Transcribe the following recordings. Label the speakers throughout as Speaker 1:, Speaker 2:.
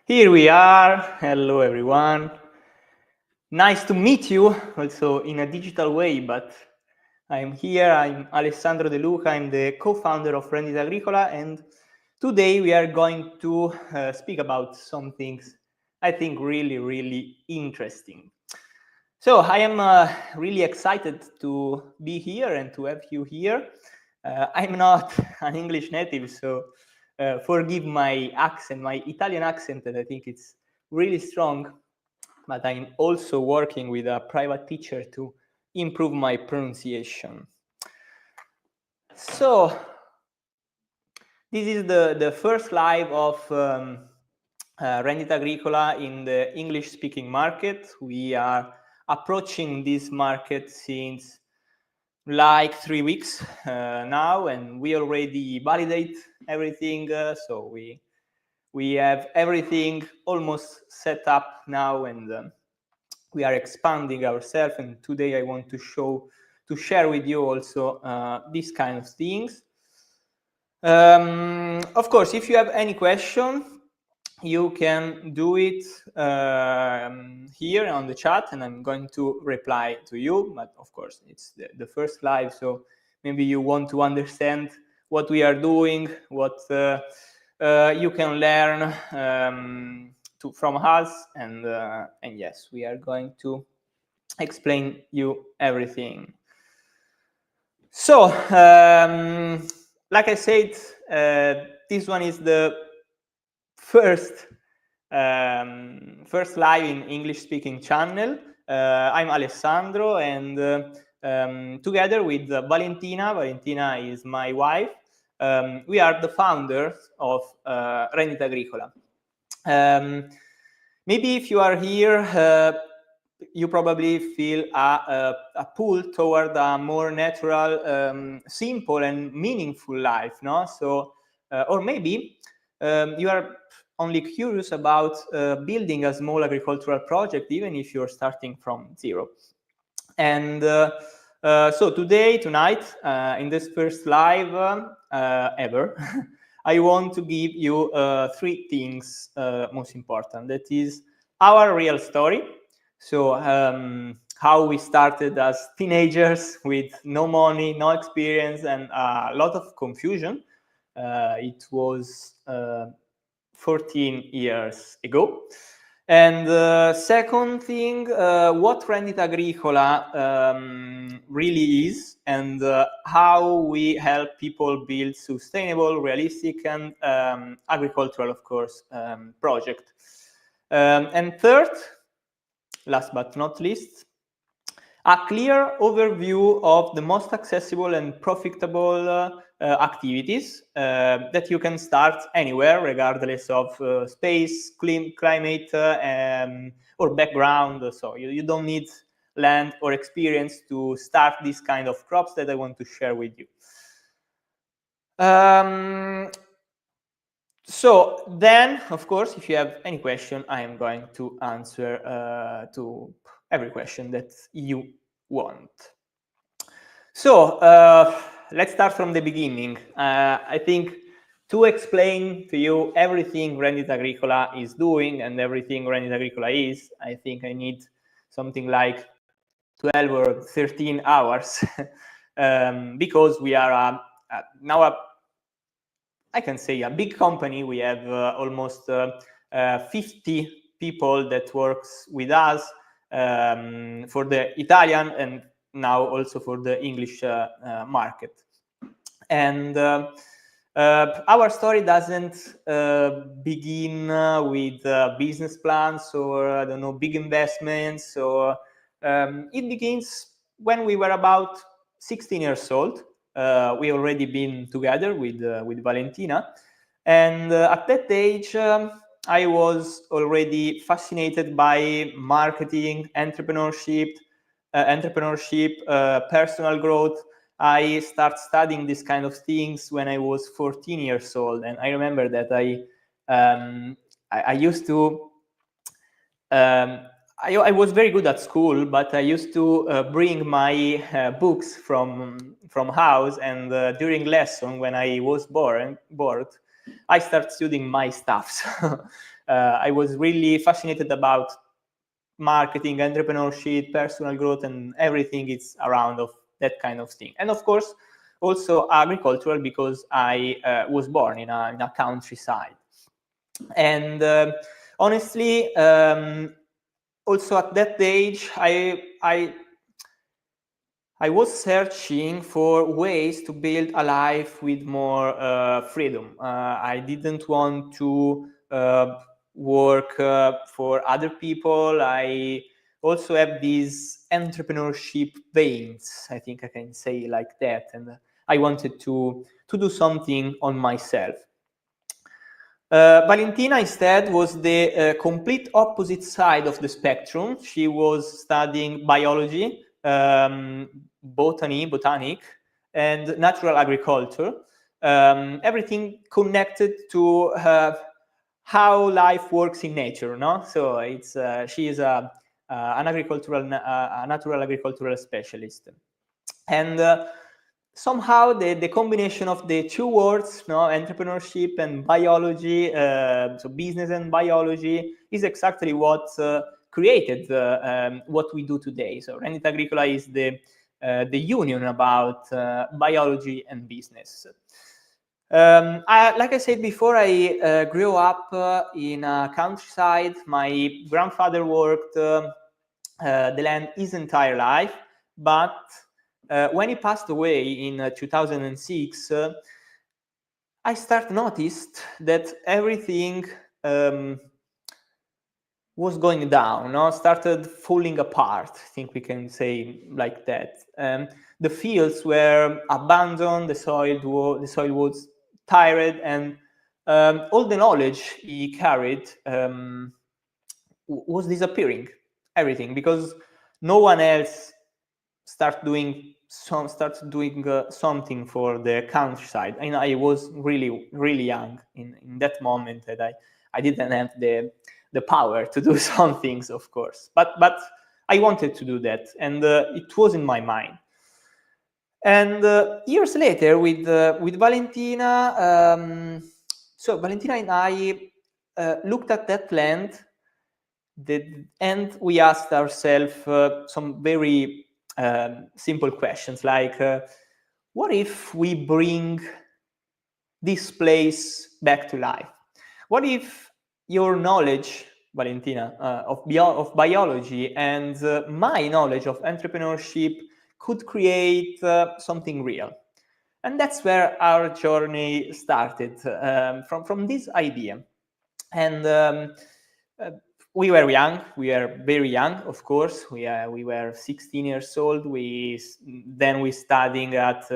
Speaker 1: Here we are. Hello, everyone. Nice to meet you also in a digital way, but I'm here. I'm Alessandro De Luca. I'm the co-founder of Rendita Agricola, and today we are going to speak about some things I think really interesting. So I am really excited to be here and to have you here. I'm not an English native, so forgive my accent, my Italian accent, that I think it's really strong, but I'm also working with a private teacher to improve my pronunciation. So this is the first live of Rendita Agricola in the English-speaking market. We are approaching this market since like 3 weeks now, and we already validate everything. So we have everything almost set up now, and we are expanding ourselves. And today I want to share with you also these kind of things. Of course, if you have any question, you can do it here on the chat, and I'm going to reply to you. But of course, it's the first live, so maybe you want to understand what we are doing, what you can learn from us, and yes, we are going to explain you everything. So, like I said, this one is the first live in English-speaking channel. I'm Alessandro, and together with Valentina is my wife, we are the founders of Rendita Agricola. Maybe if you are here, you probably feel a pull toward a more natural, simple, and meaningful life, no? So, or maybe you are only curious about building a small agricultural project, even if you're starting from zero. And so tonight, in this first live ever, I want to give you three things most important. That is our real story. So how we started as teenagers with no money, no experience, and a lot of confusion. It was 14 years ago. And second thing, what Rendita Agricola really is, and how we help people build sustainable, realistic, and agricultural, of course, project. And third, last but not least, a clear overview of the most accessible and profitable activities that you can start anywhere, regardless of space, climate, or background. So you don't need land or experience to start this kind of crops that I want to share with you. So then, of course, if you have any question, I am going to answer to every question that you want. So let's start from the beginning. I think to explain to you everything Rendita Agricola is doing and everything Rendita Agricola is, I think I need something like 12 or 13 hours because we are now I can say a big company. We have almost 50 people that works with us for the Italian and now also for the English market. And our story doesn't begin with business plans or I don't know, big investments. Or it begins when we were about 16 years old. We already been together with Valentina, and at that age I was already fascinated by marketing, entrepreneurship, personal growth. I started studying these kind of things when I was 14 years old, and I remember that I used to. I was very good at school, but I used to bring my books from house, and during lesson when I was bored, I started studying my stuff. So I was really fascinated about marketing, entrepreneurship, personal growth, and everything is around of that kind of thing. And of course, also agricultural, because I was born in a countryside. And honestly, also at that age, I was searching for ways to build a life with more freedom. I didn't want to work for other people. I also have these entrepreneurship veins, I think I can say like that. And I wanted to do something on myself. Valentina instead was the complete opposite side of the spectrum. She was studying biology, botanic, and natural agriculture. Everything connected to how life works in nature, no? So it's she is a natural agricultural specialist, and somehow the combination of the two words, no, entrepreneurship and biology, so business and biology, is exactly what created what we do today. So Rendita Agricola is the union about biology and business. Like I said before, I grew up in a countryside. My grandfather worked the land his entire life, but when he passed away in 2006, I noticed that everything was going down, no? Started falling apart. I think we can say like that. The fields were abandoned. The soil was tired, and all the knowledge he carried was disappearing. Everything, because no one else started doing something for the countryside. And I was really, really young in that moment, that I didn't have the power to do some things, of course. But I wanted to do that, and it was in my mind. And years later, with Valentina, so Valentina and I looked at that land, and we asked ourselves some very simple questions, like, what if we bring this place back to life? What if your knowledge, Valentina, of biology and my knowledge of entrepreneurship could create something real? And that's where our journey started, from this idea. And we were young. We were very young, of course. We were 16 years old. Then we studying at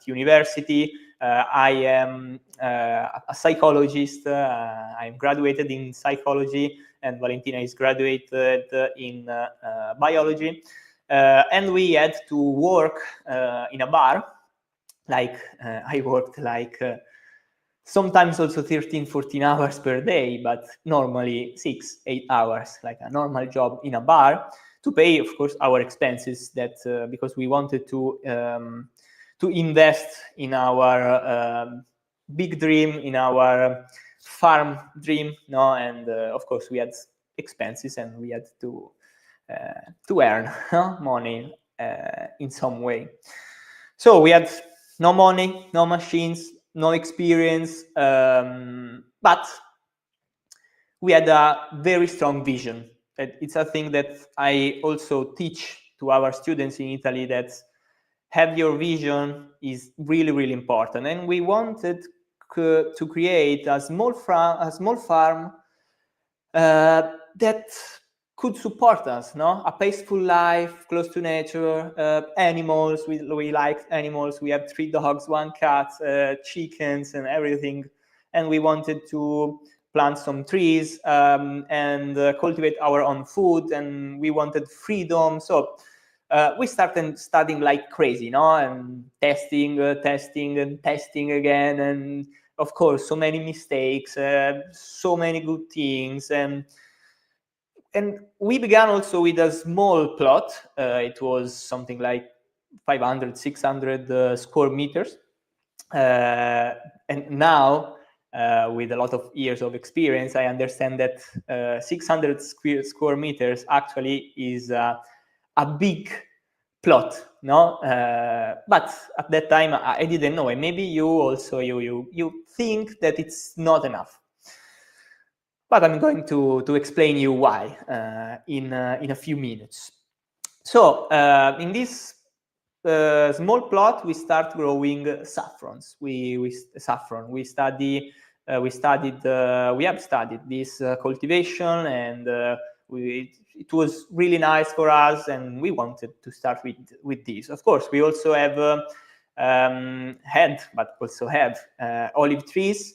Speaker 1: university. I am a psychologist. I'm graduated in psychology, and Valentina is graduated in biology. And we had to work in a bar. Like I worked like sometimes also 13, 14 hours per day, but normally 6, 8 hours, like a normal job in a bar, to pay, of course, our expenses, that because we wanted to invest in our big dream, in our farm dream, no? And of course we had expenses, and we had to earn money in some way. So we had no money, no machines, no experience, but we had a very strong vision. It's a thing that I also teach to our students in Italy, that have your vision is really, really important. And we wanted to create a small farm that could support us, no? A peaceful life, close to nature, animals. We liked animals. We have 3 dogs, 1 cat, chickens, and everything. And we wanted to plant some trees and cultivate our own food. And we wanted freedom. So we started studying like crazy, no? And testing and testing again. And of course, so many mistakes, so many good things. And we began also with a small plot. It was something like 500, 600 square meters. And now, with a lot of years of experience, I understand that 600 square meters actually is a big plot, no? But at that time, I didn't know, and maybe you also you think that it's not enough. But I'm going to explain you why in a few minutes. So in this small plot, we start growing saffrons. Saffron. We have studied this cultivation, and it was really nice for us, and we wanted to start with this. Of course, we also have olive trees.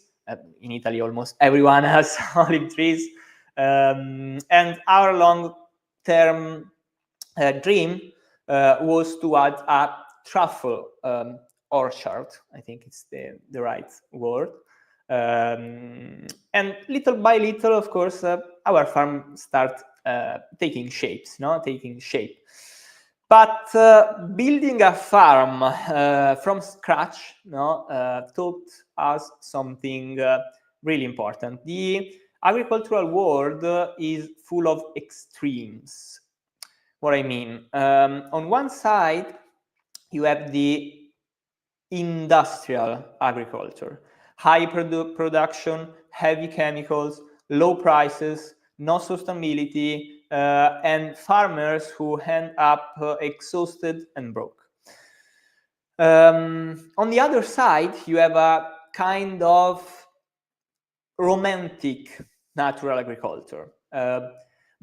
Speaker 1: In Italy, almost everyone has olive trees, and our long-term dream was to add a truffle orchard. I think it's the right word. And little by little, of course, our farm started taking shape. But building a farm from scratch taught us something really important. The agricultural world is full of extremes. What I mean, on one side, you have the industrial agriculture, high production, heavy chemicals, low prices, no sustainability, and farmers who end up exhausted and broke. On the other side, you have a kind of romantic natural agriculture.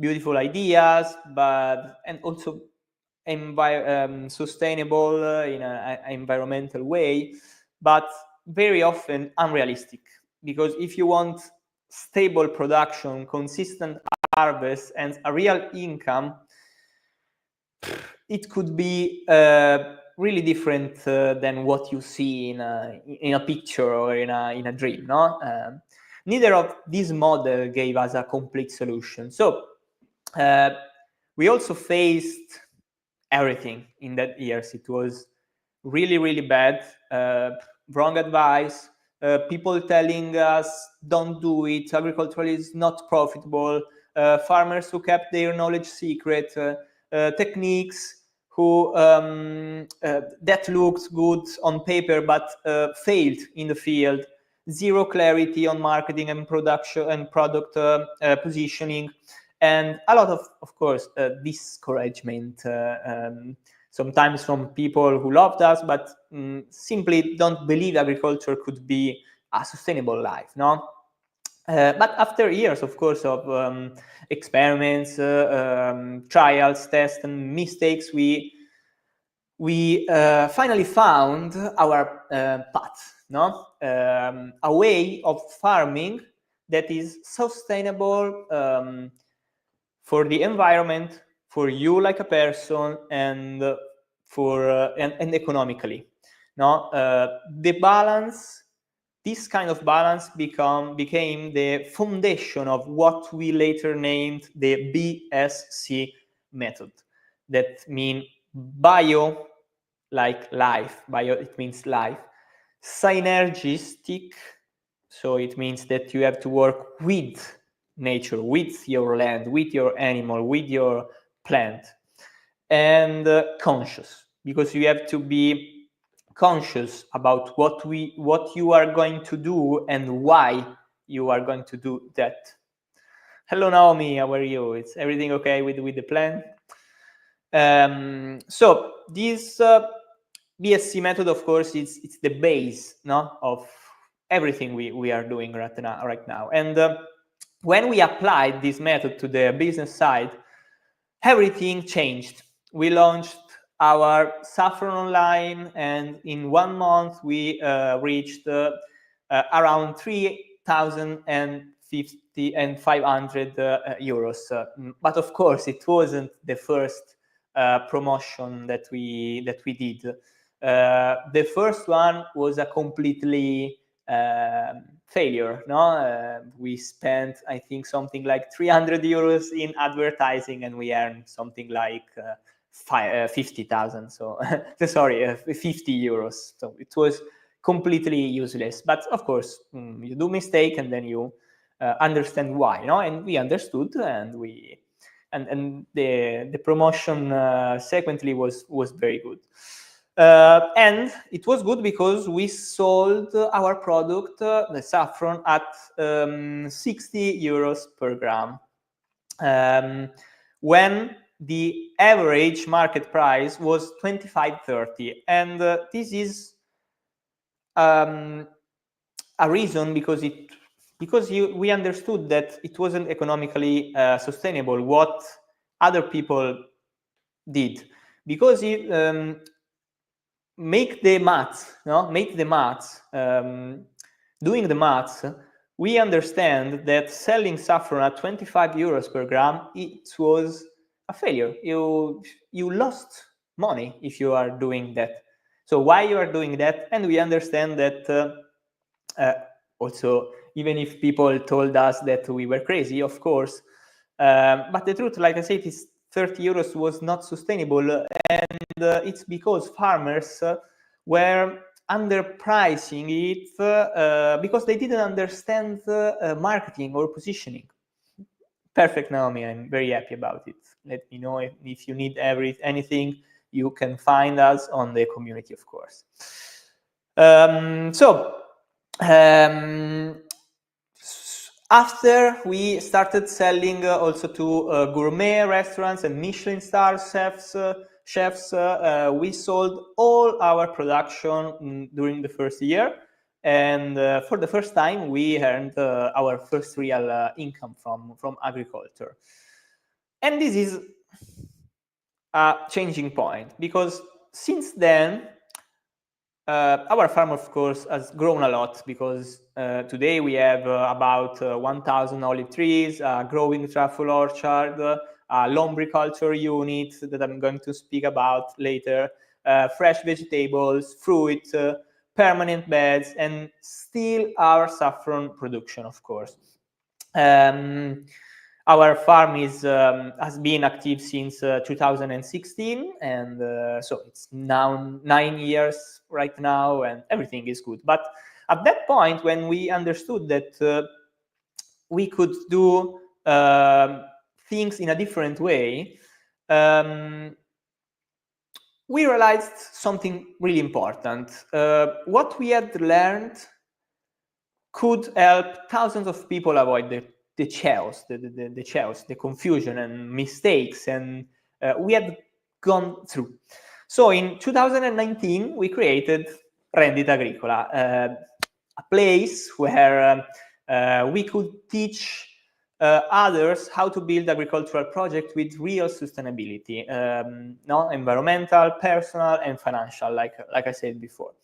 Speaker 1: Beautiful ideas, and also sustainable in an environmental way, but very often unrealistic. Because if you want stable production, consistent harvest, and a real income, it could be really different than what you see in a picture or in a dream. No, neither of these models gave us a complete solution. So we also faced everything in that years. It was really, really bad. Wrong advice. People telling us, don't do it. Agriculture is not profitable. Farmers who kept their knowledge secret. Techniques that looked good on paper but failed in the field. Zero clarity on marketing and production and product positioning. And a lot of course, discouragement, sometimes from people who loved us, but simply don't believe agriculture could be a sustainable life, no? But after years, of course, of experiments, trials, tests, and mistakes, we finally found our path, no? A way of farming that is sustainable for the environment, for you like a person, and and economically. No, the balance. This kind of balance became the foundation of what we later named the BSC method. That means bio, like life. Bio, it means life. Synergistic, so it means that you have to work with nature, with your land, with your animal, with your plant. And conscious, because you have to be conscious about what you are going to do and why you are going to do that. Hello, Naomi, how are you? Is everything okay with the plan? So this BSC method, of course, it's the base, no, of everything we are doing right now. And when we applied this method to the business side, everything changed. We launched our Saffron online, and in 1 month we reached around 3,050 and 500 euros. But of course, it wasn't the first promotion that we did. The first one was a completely failure. No, we spent, I think, something like 300 euros in advertising, and we earned something like 50,000. So sorry, 50 euros. So it was completely useless. But of course, you do mistake and then you understand why, and we understood, and the promotion sequentially was very good. And it was good because we sold our product, the saffron, at 60 euros per gram, when the average market price was 25-30. And this is a reason because we understood that it wasn't economically sustainable what other people did, because make the maths, doing the maths, we understand that selling saffron at 25 euros per gram, it was a failure. You lost money if you are doing that. So why you are doing that? And we understand that also, even if people told us that we were crazy, of course, but the truth, like I said, is 30 euros was not sustainable, and it's because farmers were underpricing it because they didn't understand marketing or positioning. Perfect, Naomi. I'm very happy about it. Let me know if you need anything. You can find us on the community, of course. After we started selling also to gourmet restaurants and Michelin star chefs, we sold all our production during the first year. And for the first time, we earned our first real income from agriculture. And this is a changing point, because since then, our farm, of course, has grown a lot, because today we have about 1,000 olive trees, a growing truffle orchard, a lombriculture unit that I'm going to speak about later, fresh vegetables, fruit, permanent beds, and still our saffron production, of course. Our farm has been active since 2016, and so it's now 9 years right now, and everything is good. But at that point, when we understood that we could do things in a different way, we realized something really important. What we had learned could help thousands of people avoid the chaos, the confusion and mistakes, and we had gone through. So in 2019, we created Rendita Agricola, a place where we could teach others how to build agricultural projects with real sustainability, environmental, personal, and financial, like I said before.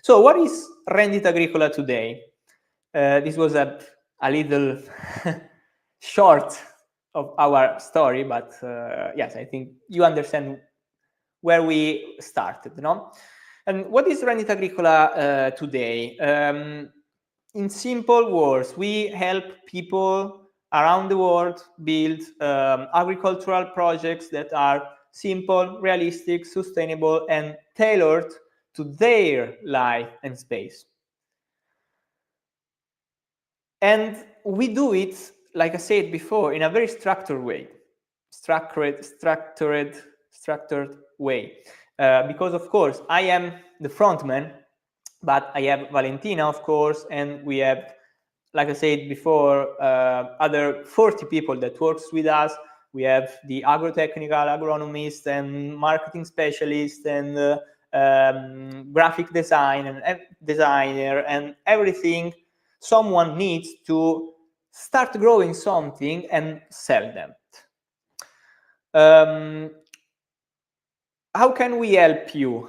Speaker 1: So what is Rendita Agricola today? This was a little short of our story, but yes, I think you understand where we started, And what is Rendita Agricola today? In simple words, we help people around the world build agricultural projects that are simple, realistic, sustainable, and tailored to their life and space. And we do it, like I said before, in a very structured way, structured way. Because of course, I am the frontman, but I have Valentina, of course, and we have, like I said before, other 40 people that works with us. We have the agrotechnical agronomist and marketing specialist and graphic design and designer and everything someone needs to start growing something and sell them. How can we help you?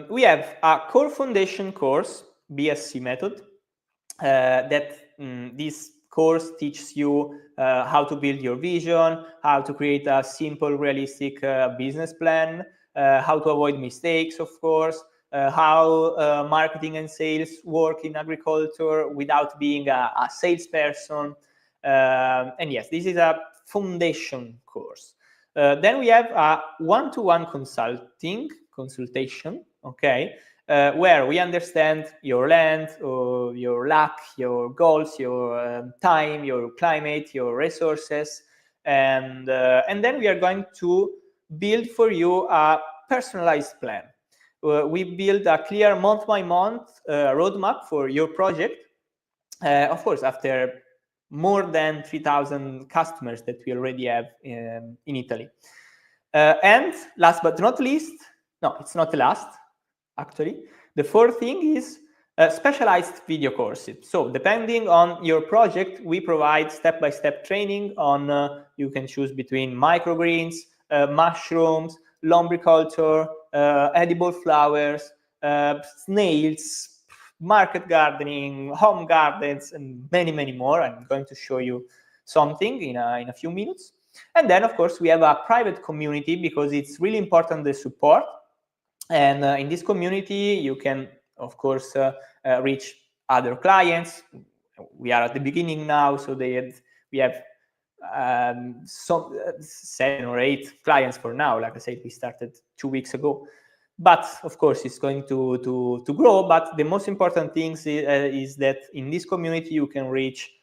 Speaker 1: We have a core foundation course, BSc method, that this course teaches you how to build your vision, how to create a simple, realistic business plan, how to avoid mistakes, of course, how marketing and sales work in agriculture without being a salesperson. And yes, this is a foundation course. Then we have a one-to-one consultation, okay, where we understand your land, or your luck, your goals, your time, your climate, your resources, and then we are going to build for you a personalized plan. We build a clear month-by-month roadmap for your project. Of course, after more than 3,000 customers that we already have in Italy. And last but not least, no, it's not the last, actually. The fourth thing is specialized video courses. So depending on your project, we provide step-by-step training on, you can choose between microgreens, mushrooms, lombriculture, edible flowers, snails, market gardening, home gardens, and many, many more. I'm going to show you something in a few minutes. And then, of course, we have a private community because it's really important, the support. And in this community, you can, of course, reach other clients. We are at the beginning now, so we have some 7 or 8 clients for now. Like I said, we started 2 weeks ago. But of course, it's going to grow. But the most important thing is that in this community, you can reach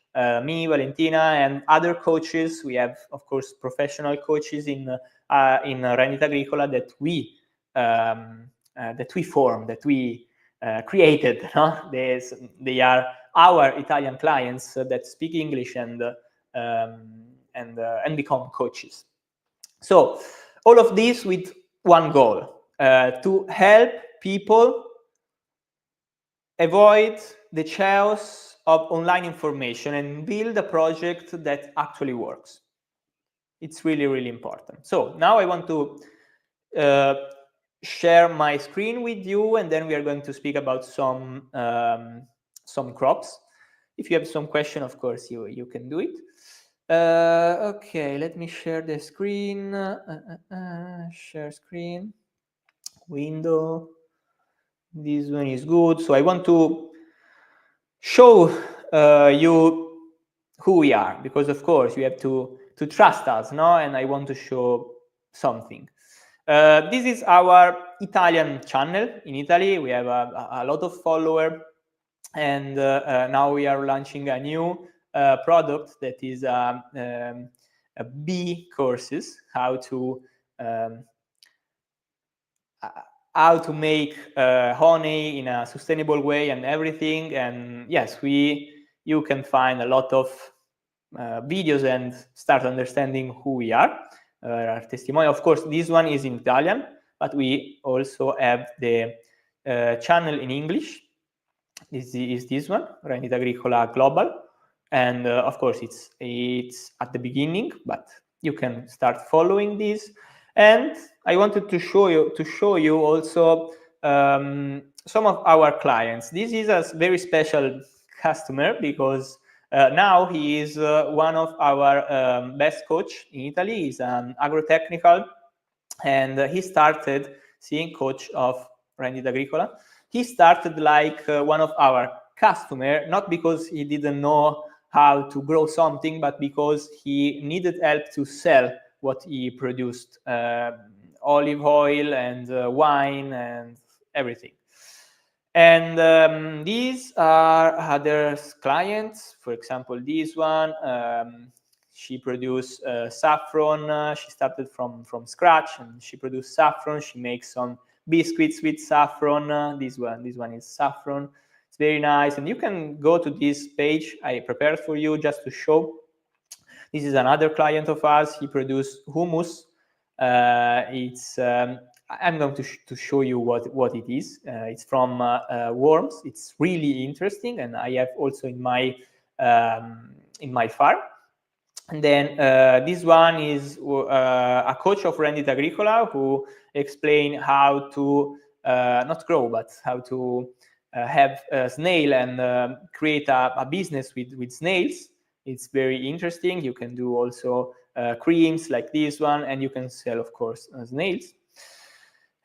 Speaker 1: me, Valentina, and other coaches. We have, of course, professional coaches in Rendita Agricola that we formed, that we created. No? They are our Italian clients that speak English and become coaches. So all of this with one goal. To help people avoid the chaos of online information and build a project that actually works. It's really, really important. So now I want to share my screen with you, and then we are going to speak about some crops. If you have some question, of course, you can do it. Okay, let me share the screen. Share screen. Window. This one is good. So I want to show you who we are, because of course you have to trust us, no? And I want to show something. This is our Italian channel. In Italy, we have a lot of followers, and now we are launching a new product that is bee courses, how to make honey in a sustainable way and everything. And yes, you can find a lot of videos and start understanding who we are. Our testimonial, of course, this one is in Italian, but we also have the channel in English. This is this one, Rendita Agricola Global, and of course it's at the beginning, but you can start following this. And I wanted to show you also some of our clients. This is a very special customer because now he is one of our best coach in Italy. He's an agrotechnical, and he started seeing coach of Rendita Agricola. He started like one of our customer, not because he didn't know how to grow something, but because he needed help to sell what he produced, olive oil and wine and everything. And these are other clients. For example, this one, she produced saffron. She started from scratch, and she produced saffron. She makes some biscuits with saffron. This one is saffron. It's very nice, and you can go to this page I prepared for you just to show. This is another client of ours. He produced hummus. I'm going to show you what it is. It's from worms. It's really interesting, and I have also in my farm. And then this one is a coach of Rendita Agricola who explained how to not grow, but how to have a snail and create a business with snails. It's very interesting. You can do also creams like this one, and you can sell, of course, snails.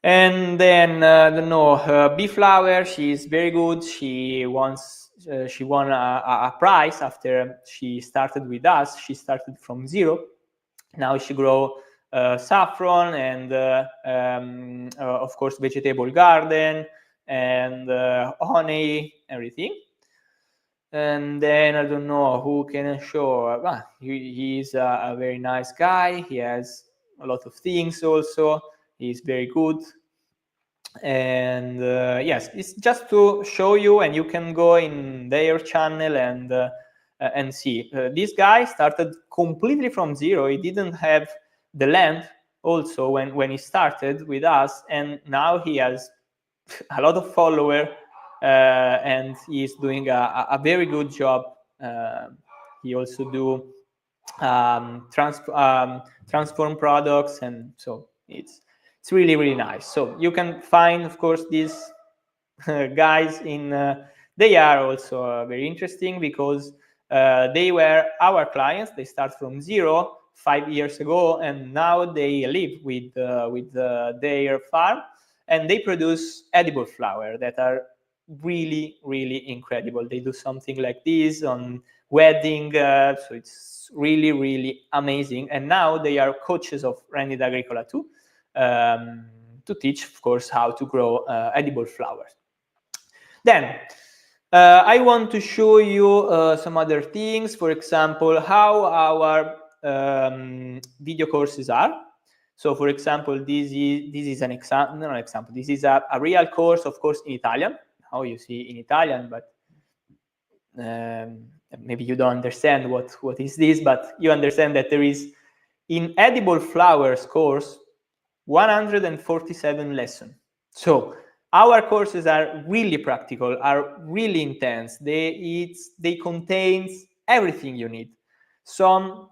Speaker 1: And then I don't know, Bee Flower. She's very good. She won a prize after she started with us. She started from zero. Now she grow saffron and of course vegetable garden and honey, everything. And then I don't know who can show. He's a very nice guy. He has a lot of things also. He's very good. And yes, it's just to show you, and you can go in their channel and see. This guy started completely from zero. He didn't have the land also when he started with us, and now he has a lot of followers, and he's doing a very good job. He also do transform products, and so it's really, really nice. So you can find, of course, these guys in they are also very interesting, because they were our clients. They start from zero 5 years ago, and now they live with their farm, and they produce edible flower that are really, really incredible. They do something like this on wedding, so it's really, really amazing. And now they are coaches of Rendita Agricola too, to teach, of course, how to grow edible flowers. Then I want to show you some other things. For example, how our video courses are. So, for example, this is an example. Not an example. This is a real course, of course, in Italian. Now you see in Italian, but maybe you don't understand what is this. But you understand that there is, in edible flowers course, 147 lessons. So our courses are really practical, are really intense. They contain everything you need. Some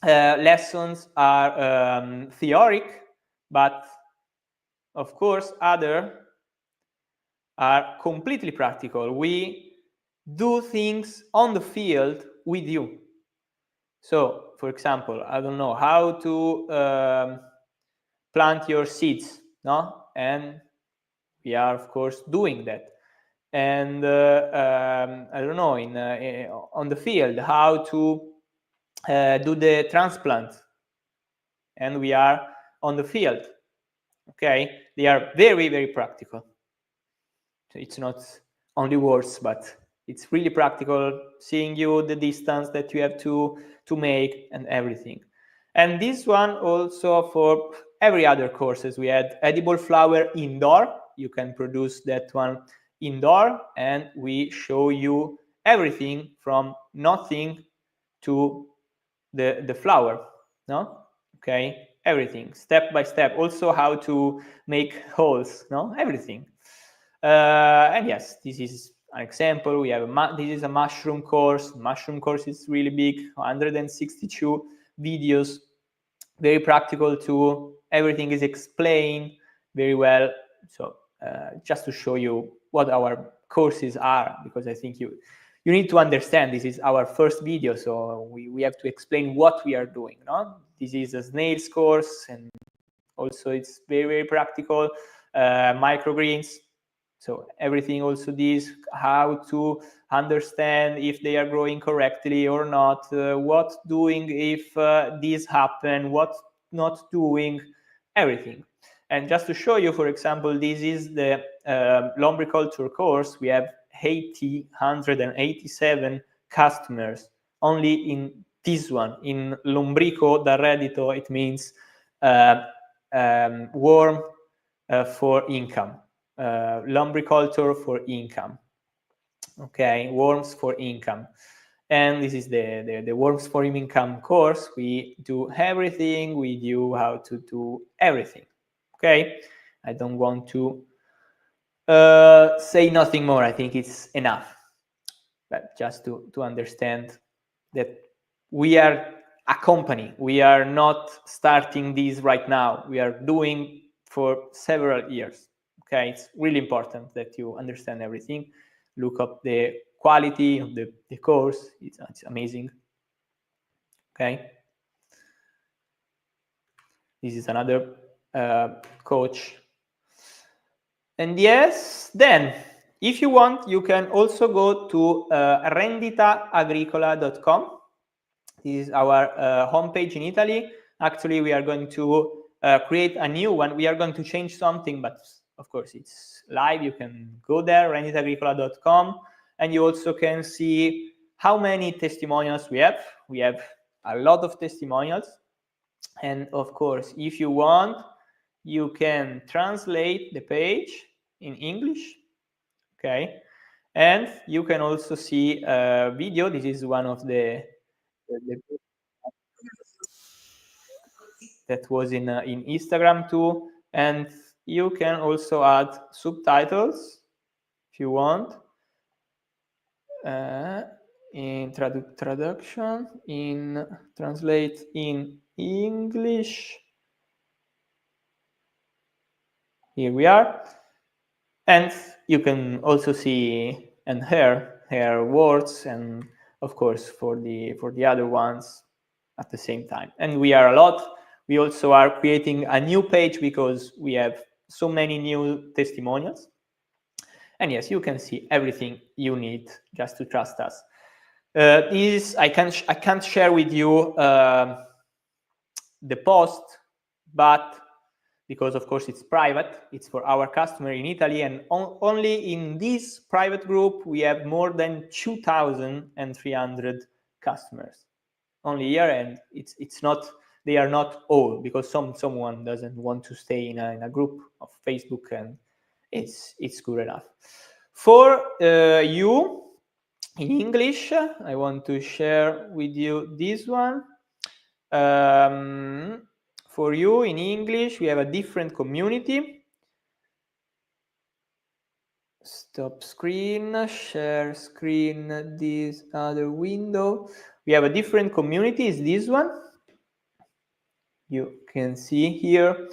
Speaker 1: lessons are theoric, but of course other are completely practical. We do things on the field with you. So, for example, I don't know how to plant your seeds, no? And we are, of course, doing that. And I don't know, on the field, how to do the transplant. And we are on the field. Okay, they are very, very practical. So it's not only words, but it's really practical, seeing you the distance that you have to make and everything. And this one also for every other courses. We had edible flower indoor. You can produce that one indoor, and we show you everything from nothing to the flower, no? Okay, everything, step by step. Also how to make holes, no? Everything. And yes, this is an example. We have this is a mushroom course. Mushroom course is really big, 162 videos, very practical too. Everything is explained very well. So just to show you what our courses are, because I think you need to understand this is our first video, so we have to explain what we are doing. No, this is a snails course, and also it's very, very practical. Microgreens. So everything also this, how to understand if they are growing correctly or not, what doing if this happen, what not doing, everything. And just to show you, for example, this is the lombriculture course. We have 187 customers only in this one. In lombrico da reddito, it means worm for income. Lombriculture for income. Okay, worms for income. And this is the worms for income course. We do everything with you, how to do everything. Okay, I don't want to say nothing more. I think it's enough, but just to understand that we are a company. We are not starting this right now. We are doing for several years. Okay, it's really important that you understand everything. Look up the quality of the course. It's amazing. Okay, this is another coach. And yes, then if you want, you can also go to renditaagricola.com. This is our homepage in Italy. Actually, we are going to create a new one. We are going to change something, but of course, it's live. You can go there, renditagricola.com, and you also can see how many testimonials we have. We have a lot of testimonials. And of course, if you want, you can translate the page in English, okay? And you can also see a video. This is one of the that was in Instagram too. And you can also add subtitles if you want. In traduction, in translate in English. Here we are. And you can also see and hear words, and of course for the other ones at the same time. And we are a lot. We also are creating a new page because we have so many new testimonials. And yes, you can see everything you need just to trust us. I can't share with you the post, but because of course it's private, it's for our customer in Italy, and only in this private group we have more than 2,300 customers only here, and it's not, they are not all, because someone doesn't want to stay in a group of Facebook, and it's good enough. For you in English, I want to share with you this one. For you in English, we have a different community. Stop screen, share screen, this other window. We have a different community, is this one. You can see here.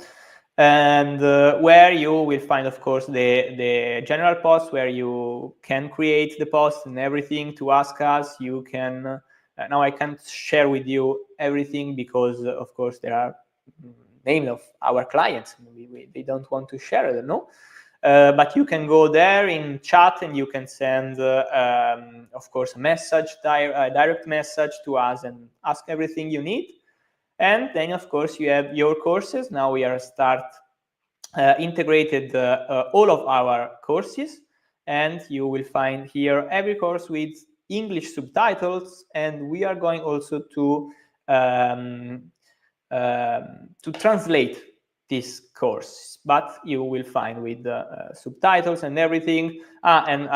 Speaker 1: And where you will find, of course, the general post where you can create the post and everything to ask us. You can, now I can't share with you everything because, of course, there are names of our clients. They don't want to share them, no? But you can go there in chat and you can send, of course, a message, direct message to us and ask everything you need. And then, of course, you have your courses. Now we are integrated all of our courses, and you will find here every course with English subtitles, and we are going also to translate this course, but you will find with subtitles and everything. And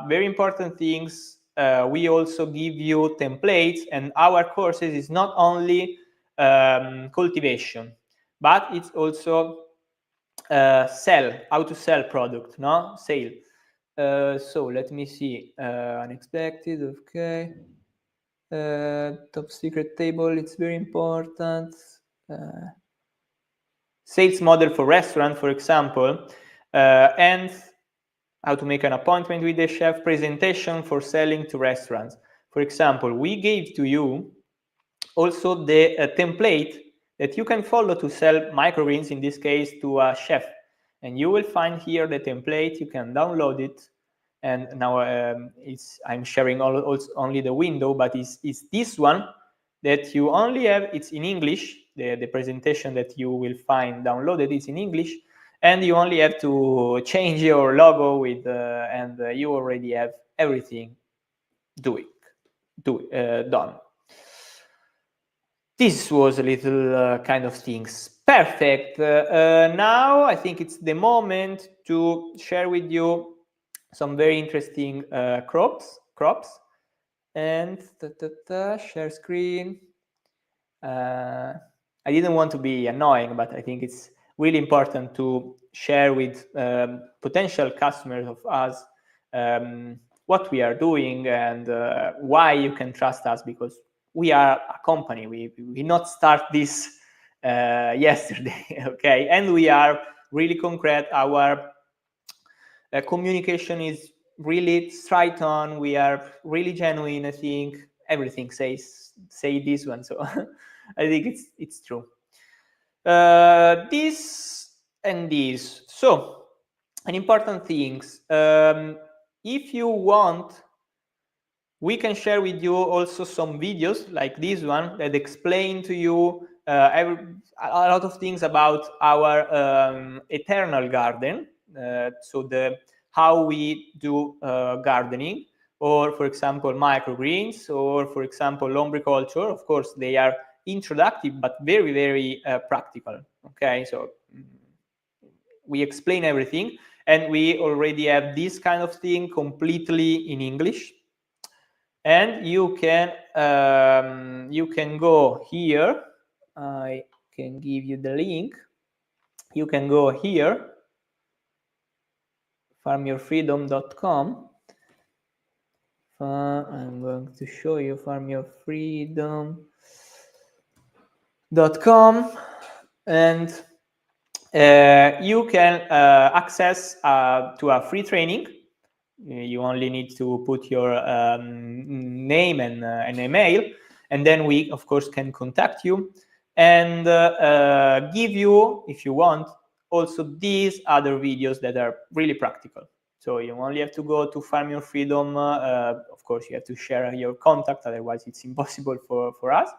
Speaker 1: very important things, we also give you templates, and our courses is not only cultivation, but it's also how to sell product, no? Sale. So let me see, unexpected, okay. Top secret table, it's very important. Sales model for restaurant, for example, and how to make an appointment with the chef, presentation for selling to restaurants. For example, we gave to you also the template that you can follow to sell microgreens, in this case to a chef. And you will find here the template, you can download it. And now I'm sharing only the window, but it's this one that you only have, it's in English. The presentation that you will find downloaded is in English, and you only have to change your logo with, and you already have everything done. This was a little kind of things. Perfect. Now I think it's the moment to share with you some very interesting crops. And share screen. I didn't want to be annoying, but I think it's really important to share with potential customers of us what we are doing and why you can trust us, because we are a company. We not start this yesterday, okay? And we are really concrete. Our communication is really straight on. We are really genuine. I think everything say this one. So I think it's true. This and this. So an important things. If you want, we can share with you also some videos like this one that explain to you a lot of things about our eternal garden. So how we do gardening, or for example microgreens, or for example lombriculture. Of course, they are introductive but very, very practical. Okay, so we explain everything, and we already have this kind of thing completely in English. And you can go here. I can give you the link. You can go here, farmyourfreedom.com. I'm going to show you farmyourfreedom.com, and you can access to a free training. You only need to put your name and an email, and then we, of course, can contact you and give you, if you want, also these other videos that are really practical. So you only have to go to Farm Your Freedom. Of course, you have to share your contact, otherwise it's impossible for us.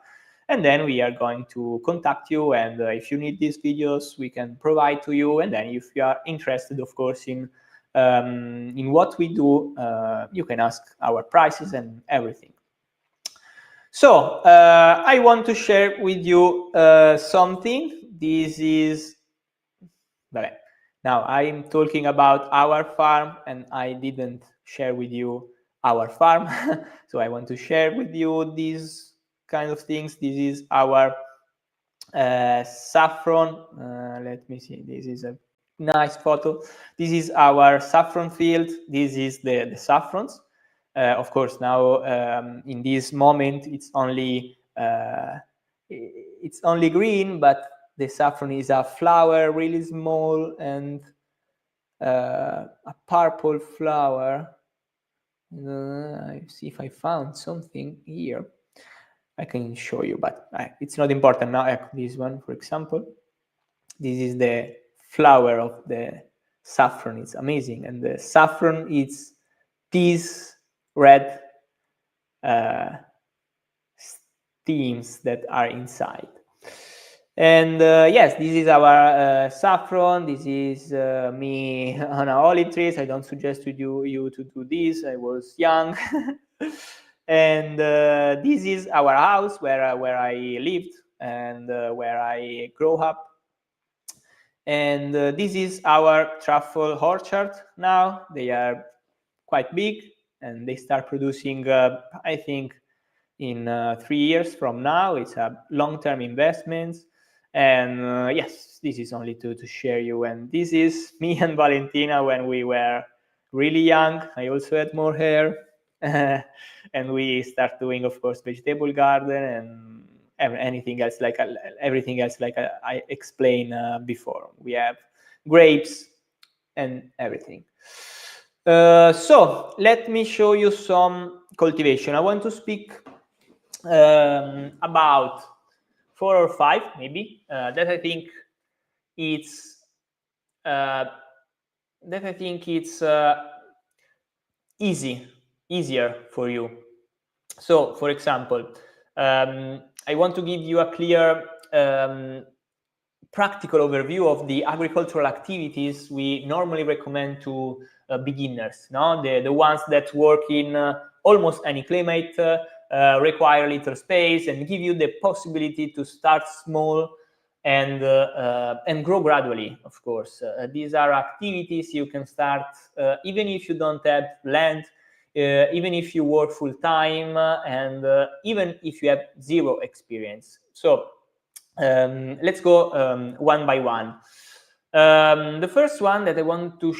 Speaker 1: And then we are going to contact you, and if you need these videos, we can provide to you. And then if you are interested, of course, in what we do, you can ask our prices and everything. So I want to share with you something. This is, now I'm talking about our farm, and I didn't share with you our farm. So I want to share with you these kind of things. This is our saffron. Let me see. This is a nice photo. This is our saffron field. This is the saffrons. Of course, now in this moment it's only green, but the saffron is a flower, really small, and a purple flower. I see if I found something here. I can show you, but it's not important now. This one, for example, this is the flower of the saffron. It's amazing, and the saffron is these red steams that are inside. And yes, this is our saffron. This is me on a olive trees. I don't suggest to you to do this. I was young. And this is our house where I lived and where I grew up. And this is our truffle orchard now. They are quite big, and they start producing, I think, in 3 years from now. It's a long-term investment. And yes, this is only to share you. And this is me and Valentina when we were really young. I also had more hair. And we start doing, of course, vegetable garden and anything else, like everything else, like I explained before. We have grapes and everything. So let me show you some cultivation. I want to speak about 4 or 5 maybe that I think it's easier for you. So, for example, I want to give you a clear practical overview of the agricultural activities we normally recommend to beginners, no? The ones that work in almost any climate, require little space, and give you the possibility to start small and grow gradually, of course. These are activities you can start even if you don't have land, even if you work full time, and even if you have zero experience. So let's go one by one. The first one that I want to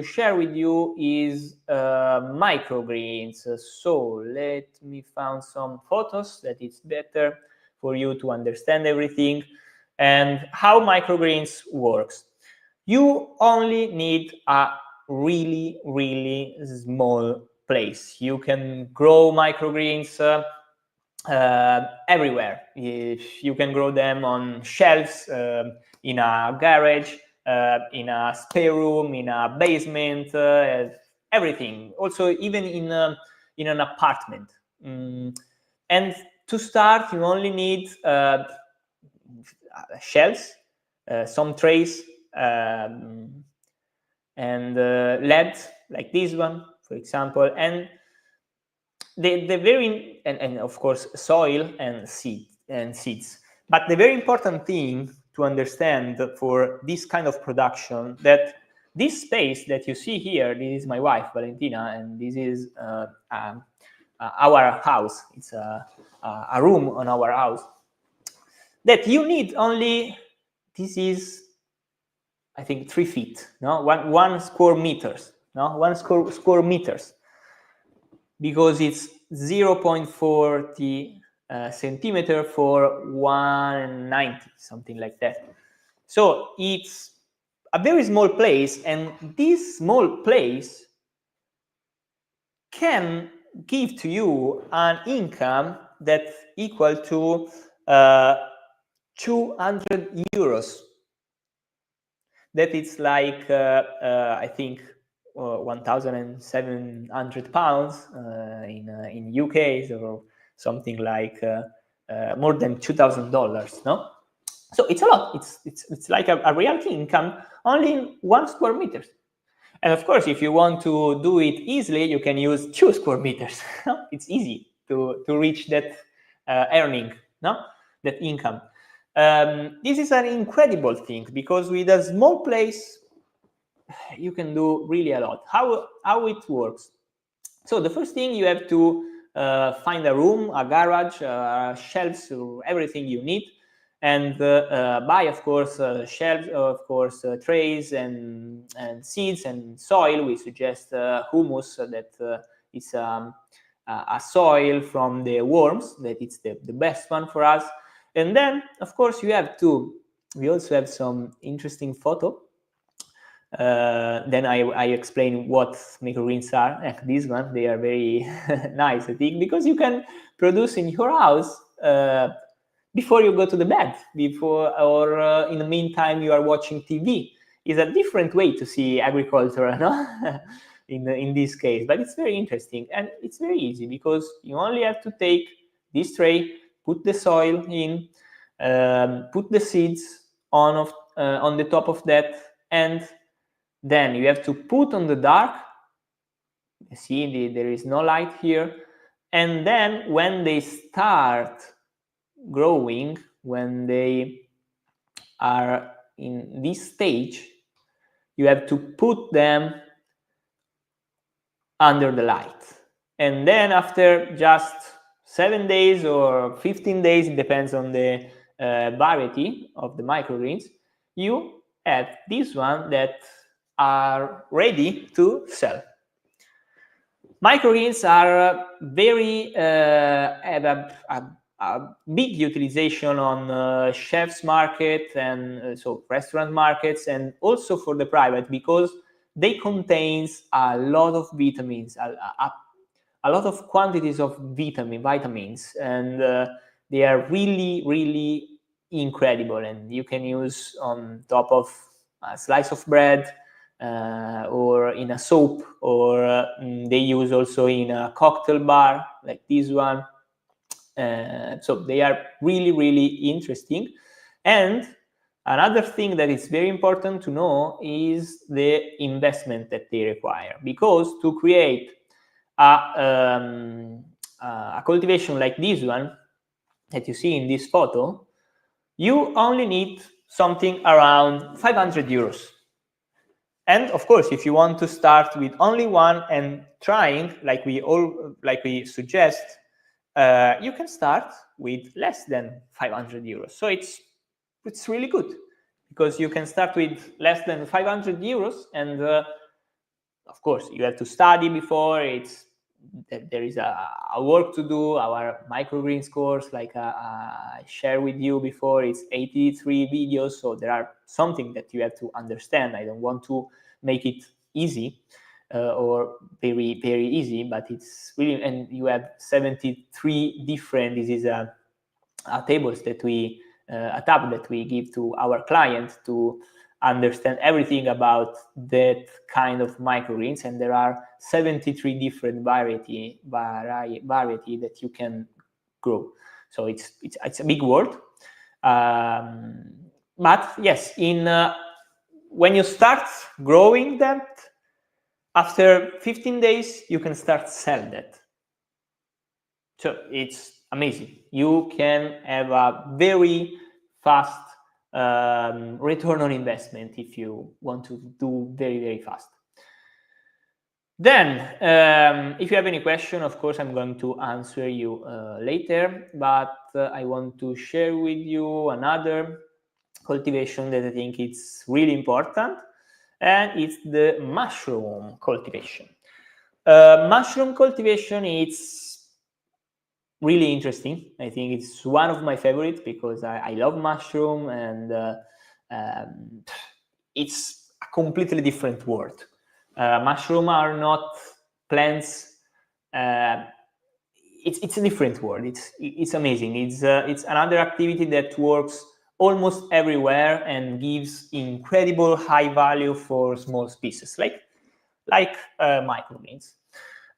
Speaker 1: share with you is microgreens. So let me find some photos that it's better for you to understand everything and how microgreens works. You only need a really, really small place. You can grow microgreens everywhere. If you can grow them on shelves, in a garage, in a spare room, in a basement, everything. Also, even in an apartment. And to start, you only need shelves, some trays, and LED like this one, for example, and the very and of course soil and seeds. But the very important thing to understand for this kind of production, that this space that you see here, this is my wife Valentina, and this is our house. It's a room on our house. That you need only, this is, I think, 3 feet, no, one square meters, no, one square meters, because it's 0.40 centimeter for 190, something like that. So it's a very small place, and this small place can give to you an income that's equal to 200 euros. That it's like, I think, 1,700 pounds in UK, or something like more than $2,000, no? So it's a lot. It's like a real income only in 1 square meters. And of course, if you want to do it easily, you can use 2 square meters. It's easy to reach that earning, no? That income. This is an incredible thing, because with a small place, you can do really a lot. How it works? So the first thing, you have to find a room, a garage, shelves, or everything you need, and buy, of course, shelves, of course, trays and seeds and soil. We suggest humus, that is a soil from the worms, that it's the best one for us. And then, of course, we also have some interesting photo. Then I explain what microgreens are. Like this one, they are very nice, I think, because you can produce in your house before you go to the bed, or in the meantime you are watching TV. Is a different way to see agriculture, no? in this case, but it's very interesting, and it's very easy, because you only have to take this tray, put the soil in, put the seeds on the top of that, and then you have to put on the dark. You see, there is no light here. And then when they start growing, when they are in this stage, you have to put them under the light. And then after just 7 days or 15 days, it depends on the variety of the microgreens, you have this one that are ready to sell. Microgreens are very have a big utilization on chef's market, and so restaurant markets, and also for the private, because they contains a lot of vitamins, a lot of quantities of vitamins, and they are really incredible, and you can use on top of a slice of bread, or in a soup, or they use also in a cocktail bar like this one. So they are really interesting. And another thing that is very important to know is the investment that they require, because to create a cultivation like this one that you see in this photo, you only need something around 500 euros. And of course, if you want to start with only one and trying, like we suggest, you can start with less than 500 euros. So it's really good, because you can start with less than 500 euros, and of course, you have to study before. There is a work to do. Our microgreens course, like I shared with you before, it's 83 videos. So there are something that you have to understand. I don't want to make it easy or very easy, but it's really, and you have 73 different. This is a tables that a tab that we give to our clients to understand everything about that kind of microgreens, and there are 73 different variety that you can grow. So it's a big word, but yes, in when you start growing that, after 15 days, you can start selling that. So it's amazing. You can have a very fast return on investment if you want to do very, very fast. Then, if you have any question, of course, I'm going to answer you later, but I want to share with you another cultivation that I think it's really important, and it's the mushroom cultivation. Mushroom cultivation is really interesting. I think it's one of my favorites because I love mushroom, and it's a completely different world. Mushroom are not plants. It's a different world. It's amazing. It's another activity that works almost everywhere and gives incredible high value for small species, like microgreens.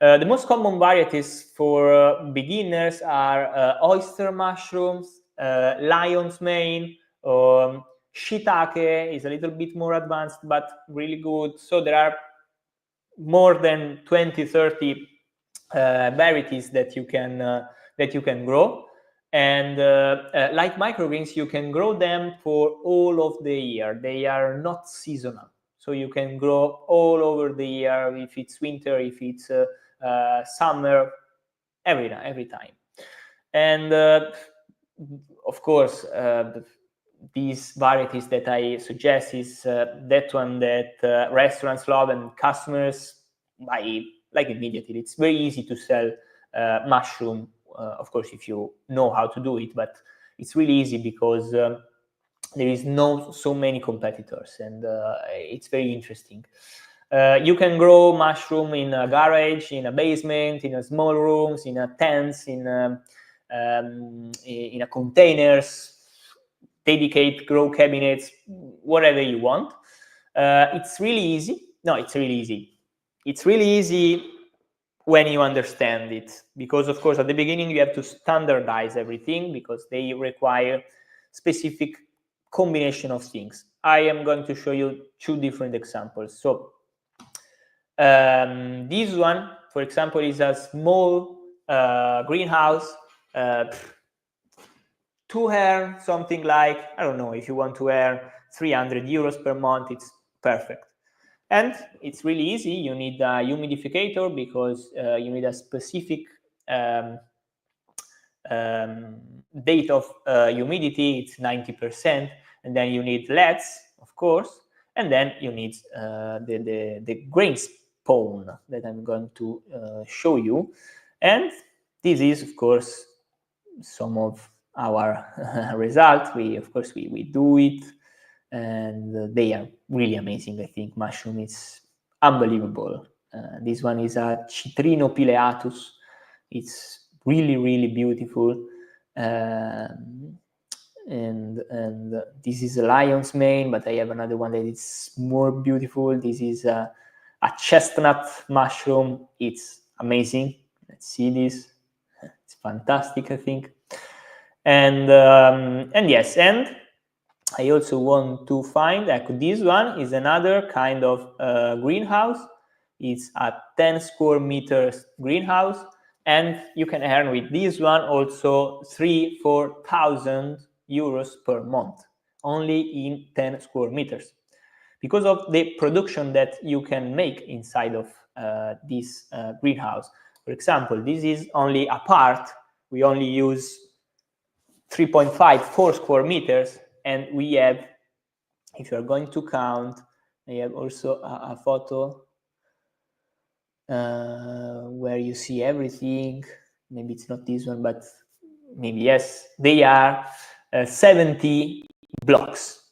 Speaker 1: The most common varieties for beginners are oyster mushrooms, lion's mane, shiitake is a little bit more advanced but really good. So there are more than 20-30 varieties that you can grow, and like microgreens, you can grow them for all of the year. They are not seasonal, so you can grow all over the year, if it's winter, if it's summer, every time. And of course, these varieties that I suggest is that one that restaurants love and customers buy like immediately. It's very easy to sell mushroom, of course, if you know how to do it, but it's really easy because there is no so many competitors, and it's very interesting. You can grow mushroom in a garage, in a basement, in a small rooms, in a tents, in a containers, dedicate grow cabinets, whatever you want. It's really easy. No, it's really easy. It's really easy when you understand it, because of course at the beginning you have to standardize everything because they require specific combination of things. I am going to show you two different examples. So this one, for example, is a small greenhouse to earn something like, I don't know, if you want to earn 300 euros per month, it's perfect. And it's really easy. You need a humidificator because you need a specific date of humidity. It's 90%. And then you need LEDs, of course. And then you need the grain spawn that I'm going to show you. And this is, of course, some of our results. We do it, and they are really amazing. I think mushroom is unbelievable. This one is a Citrino pileatus. It's really, really beautiful. And this is a lion's mane, but I have another one that is more beautiful. This is a chestnut mushroom. It's amazing. Let's see this. It's fantastic, I think. And yes, and I also want to find, like, this one is another kind of greenhouse. It's a 10 square meters greenhouse, and you can earn with this one also 3,000-4,000 euros per month, only in 10 square meters, because of the production that you can make inside of this greenhouse. For example, this is only a part. We only use 3.5-4 square meters, and we have, if you are going to count, I have also a photo where you see everything. Maybe it's not this one, but maybe yes. They are 70 blocks.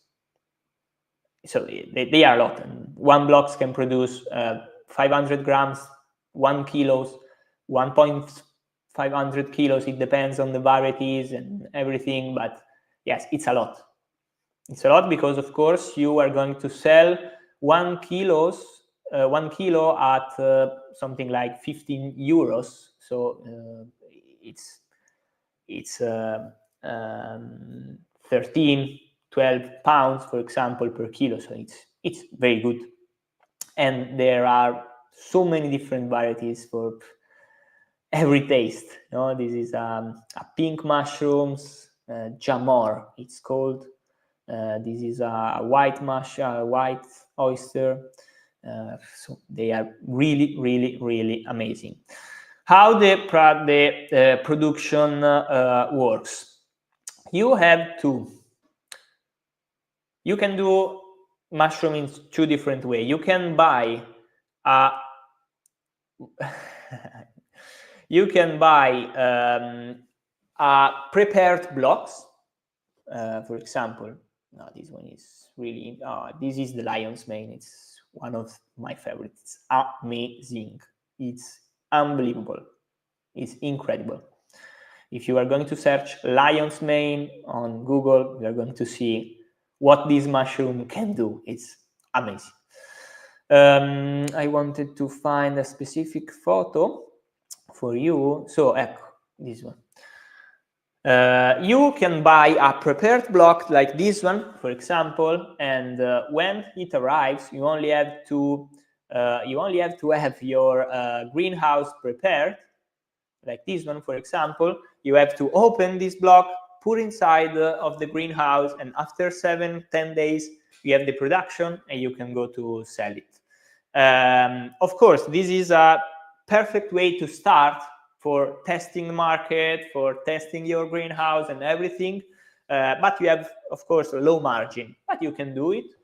Speaker 1: So they are a lot. And one block can produce 500 grams, 1 kilos, 1.500 kilos. It depends on the varieties and everything, but yes, it's a lot. It's a lot because, of course, you are going to sell 1 kilo at something like 15 euros. So it's 13, 12 pounds, for example, per kilo. So it's very good. And there are so many different varieties for every taste. No, this is a pink mushrooms, jamor, it's called. This is a white white oyster. So they are really, really, really amazing. How the production works? You can do mushroom in two different ways. You can buy you can buy prepared blocks. For example, no, this one is really, this is the lion's mane. It's one of my favorites. It's amazing. It's unbelievable. It's incredible. If you are going to search lion's mane on Google, you are going to see what this mushroom can do. It's amazing. I wanted to find a specific photo for you. So, this one. You can buy a prepared block like this one, for example, and when it arrives, you only have to have your greenhouse prepared, like this one, for example. You have to open this block, put inside of the greenhouse, and after 7-10 days, you have the production, and you can go to sell it. Of course, this is a perfect way to start for testing the market, for testing your greenhouse and everything. But you have, of course, a low margin. But you can do it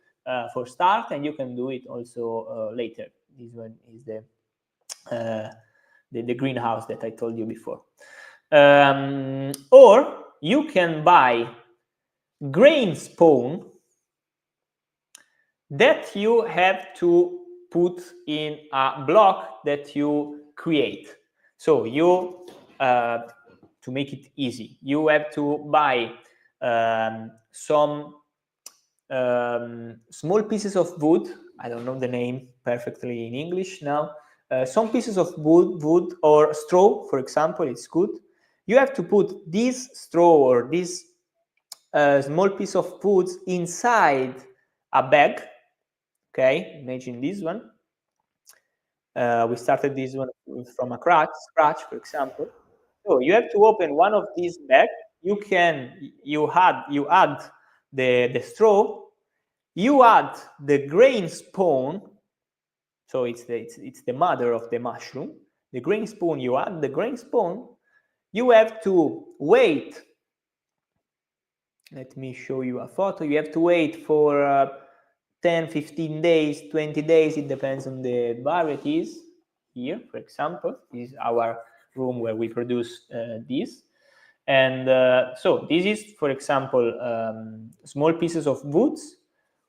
Speaker 1: for start, and you can do it also later. This one is the greenhouse that I told you before. Or you can buy grain spawn that you have to put in a block that you create. So you, to make it easy, you have to buy some small pieces of wood. I don't know the name perfectly in English now. Some pieces of wood or straw, for example, it's good. You have to put this straw or this small piece of wood inside a bag. Okay, imagine this one. We started this one from a scratch, for example. So you have to open one of these bags. You add the straw. You add the grain spawn. So it's the mother of the mushroom. The grain spawn. You add the grain spawn. You have to wait. Let me show you a photo. You have to wait for 10, 15 days, 20 days. It depends on the varieties. Here, for example, this is our room where we produce this. And so this is, for example, small pieces of woods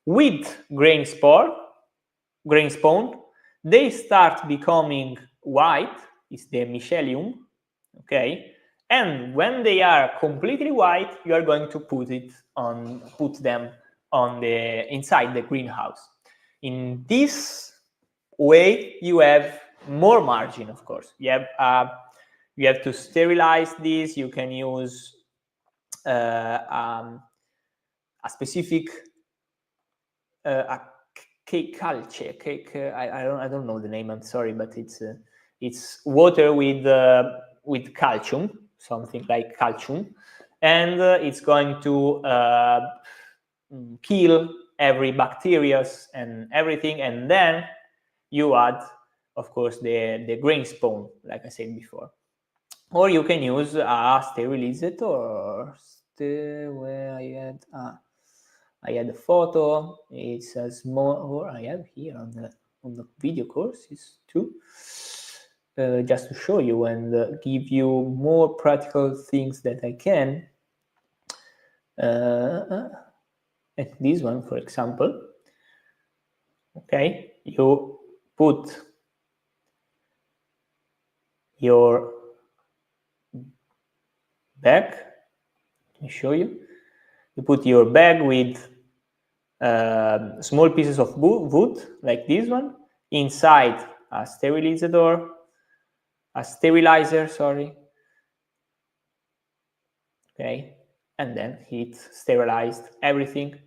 Speaker 1: with grain spawn. They start becoming white. It's the mycelium. Okay. And when they are completely white, you are going to put them on inside the greenhouse. In this way, you have more margin, of course. You have to sterilize this. You can use a specific cake culture. I don't know the name. I'm sorry, but it's water with calcium, something like calcium, and it's going to kill every bacteria and everything, and then you add, of course, the grain spawn, like I said before. Or you can use a sterilizer. Where I had a photo. It's a small, or I have here on the video courses too, just to show you and give you more practical things that I can. This one, for example. Okay, you put your bag. Let me show you. You put your bag with small pieces of wood, like this one, inside a sterilizer, sorry. Okay, and then it sterilized everything.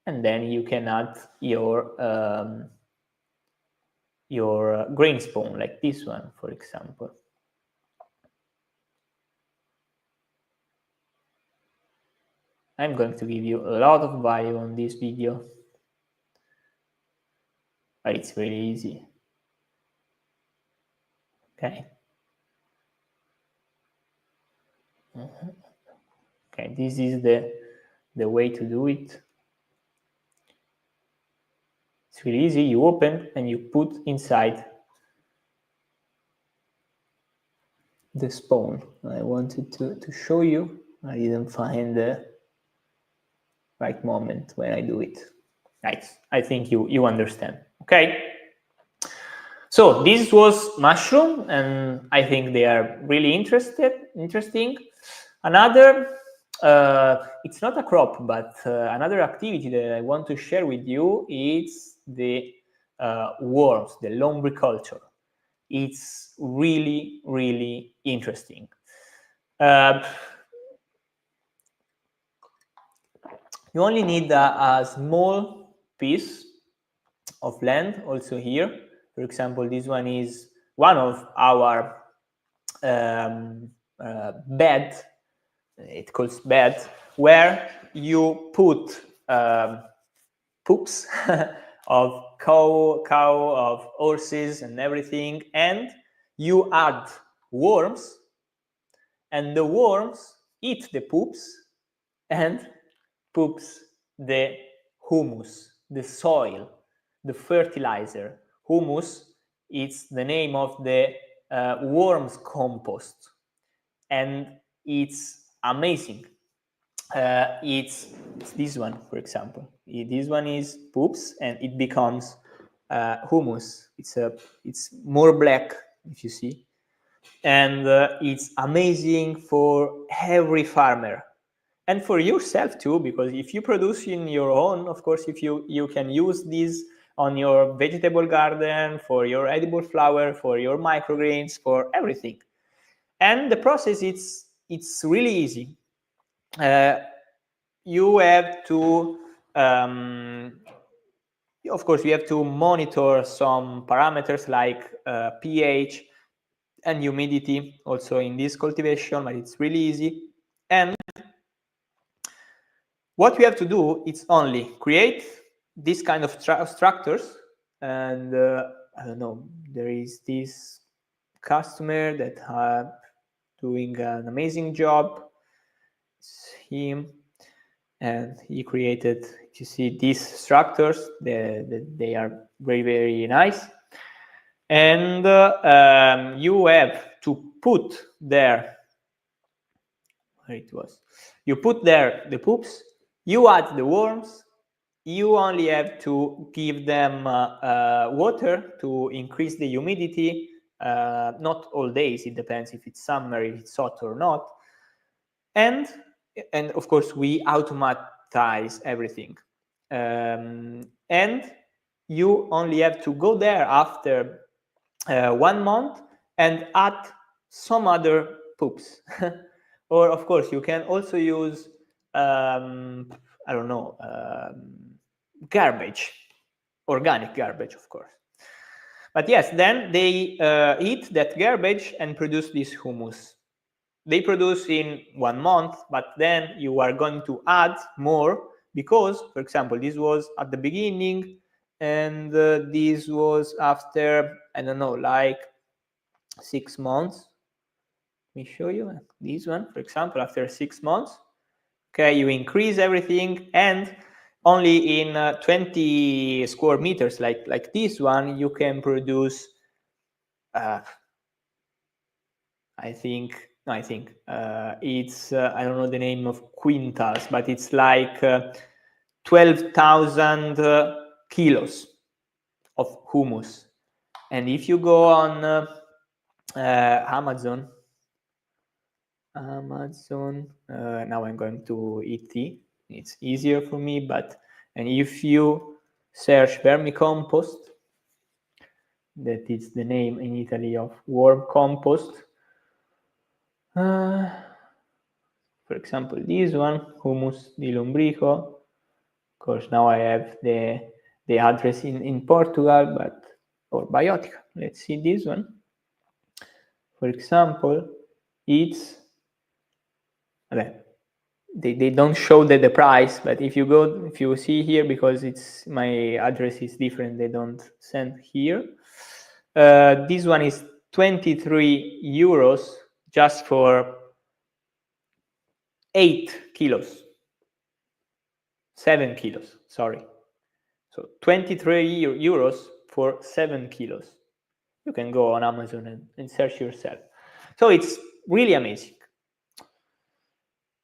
Speaker 1: and then you can add your grain spawn, like this one, for example. I'm going to give you a lot of value on this video, but it's very easy. Okay. Okay, this is the way to do it. It's really easy. You open and you put inside the spawn. I wanted to show you. I didn't find the right moment when I do it. Right. I think you understand. Okay. So this was mushroom, and I think they are really interesting. Another, it's not a crop, but another activity that I want to share with you is the worms, the lombriculture. It's really, really interesting. You only need a small piece of land also here. For example, this one is one of our bed, it calls bed, where you put poops of cow, of horses and everything, and you add worms, and the worms eat the poops and poops the humus, the soil, the fertilizer. Humus is the name of the worms compost, and it's amazing. It's this one, for example. This one is poops, and it becomes humus. It's more black, if you see, and it's amazing for every farmer and for yourself too, because if you produce in your own, of course, if you can use this on your vegetable garden, for your edible flower, for your microgreens, for everything. And the process, it's really easy. You have to, of course, you have to monitor some parameters like pH and humidity also in this cultivation, but it's really easy. And what we have to do is only create this kind of structures. And I don't know, there is this customer that are doing an amazing job. It's him, and he created, you see, these structures. They are very, very nice. And you have to put there, where it was, you put there the poops, you add the worms, you only have to give them water to increase the humidity, not all days, it depends if it's summer, if it's hot or not. And of course, we automatize everything. And you only have to go there after 1 month and add some other poops. Or of course, you can also use, I don't know, garbage, organic garbage, of course. But yes, then they eat that garbage and produce this humus. They produce in 1 month, but then you are going to add more because, for example, this was at the beginning, and this was after, I don't know, like 6 months. Let me show you this one, for example, after 6 months. Okay, you increase everything, and only in 20 square meters, like this one, you can produce, I think it's, I don't know the name of quintals, but it's like 12,000 kilos of humus. And if you go on Amazon, now I'm going to ET, it's easier for me, and if you search vermicompost, that is the name in Italy of worm compost, for example, this one, humus di lombrico, Of course, now I have the address in Portugal, but or Biotica. Let's see this one. For example, it's they don't show the price, but if you see here, because it's my address is different, they don't send here. This one is 23 euros just for 8 kilos. 7 kilos, sorry. So 23 euros for 7 kilos. You can go on Amazon and search yourself. So it's really amazing.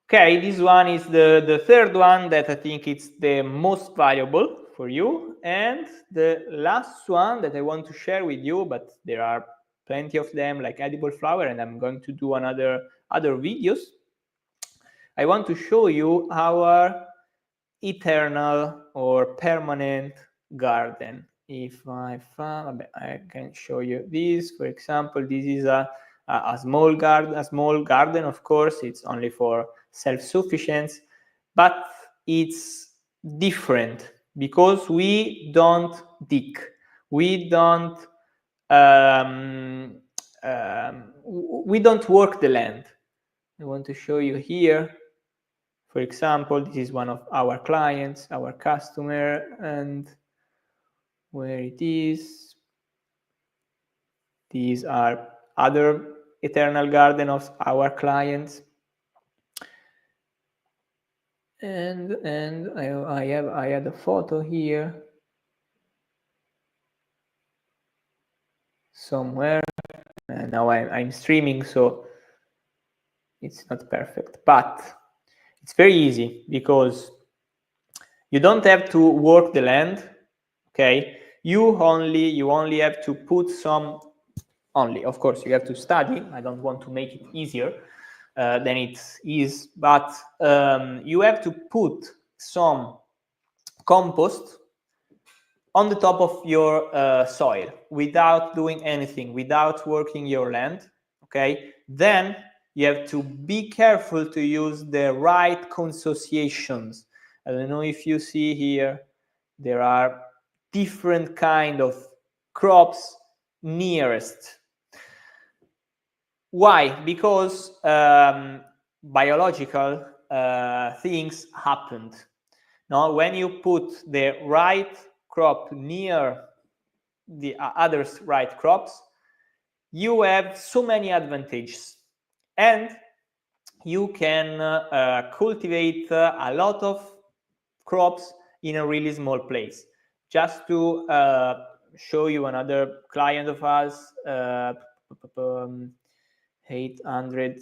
Speaker 1: Okay, this one is the third one that I think it's the most valuable for you. And the last one that I want to share with you, but there are plenty of them, like edible flower, and I'm going to do other videos. I want to show you our eternal or permanent garden. If I can show you this. For example, this is a small garden. Of course, it's only for self-sufficiency, but it's different because we don't dig. We don't work the land. I want to show you here. For example, this is one of our clients, our customer, and where it is. These are other eternal garden of our clients. And I had a photo here somewhere. And now I'm streaming, so it's not perfect, but it's very easy because you don't have to work the land. Okay, you only have to put some. Of course, you have to study. I don't want to make it easier than it is, but you have to put some compost on the top of your soil without doing anything, without working your land. Okay, then you have to be careful to use the right consociations. I don't know if you see here, there are different kind of crops nearest. Why? Because biological things happened. Now, when you put the right crop near the others' right crops, you have so many advantages, and you can cultivate a lot of crops in a really small place. Just to show you another client of us, 800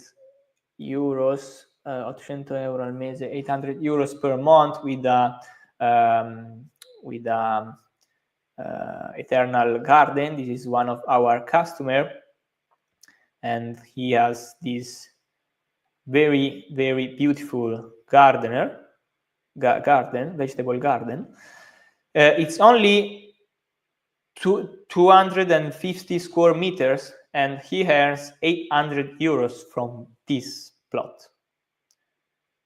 Speaker 1: euros, 800 euro al mese, 800 euros per month with a eternal garden. This is one of our customer, and he has this very, very beautiful vegetable garden. It's only 250 square meters, and he earns 800 euros from this plot.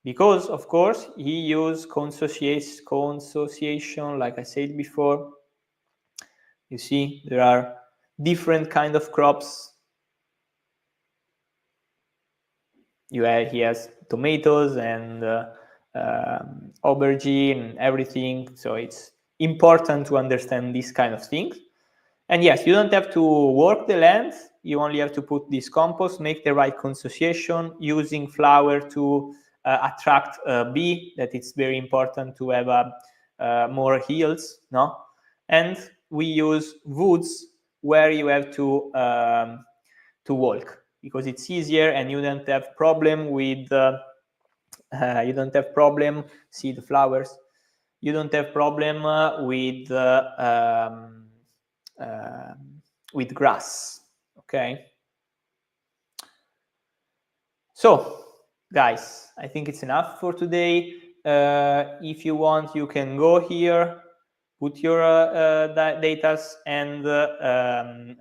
Speaker 1: Because, of course, he used consociation, like I said before. You see, there are different kind of crops. He has tomatoes and aubergine and everything. So it's important to understand these kind of things. And yes, you don't have to work the land. You only have to put this compost, make the right consociation, using flower to attract bee. That it's very important to have more yields, no? And we use woods where you have to walk, because it's easier and you don't have problem with see the flowers, you don't have problem with grass. Okay, so guys, I think it's enough for today. If you want, you can go here, put your data and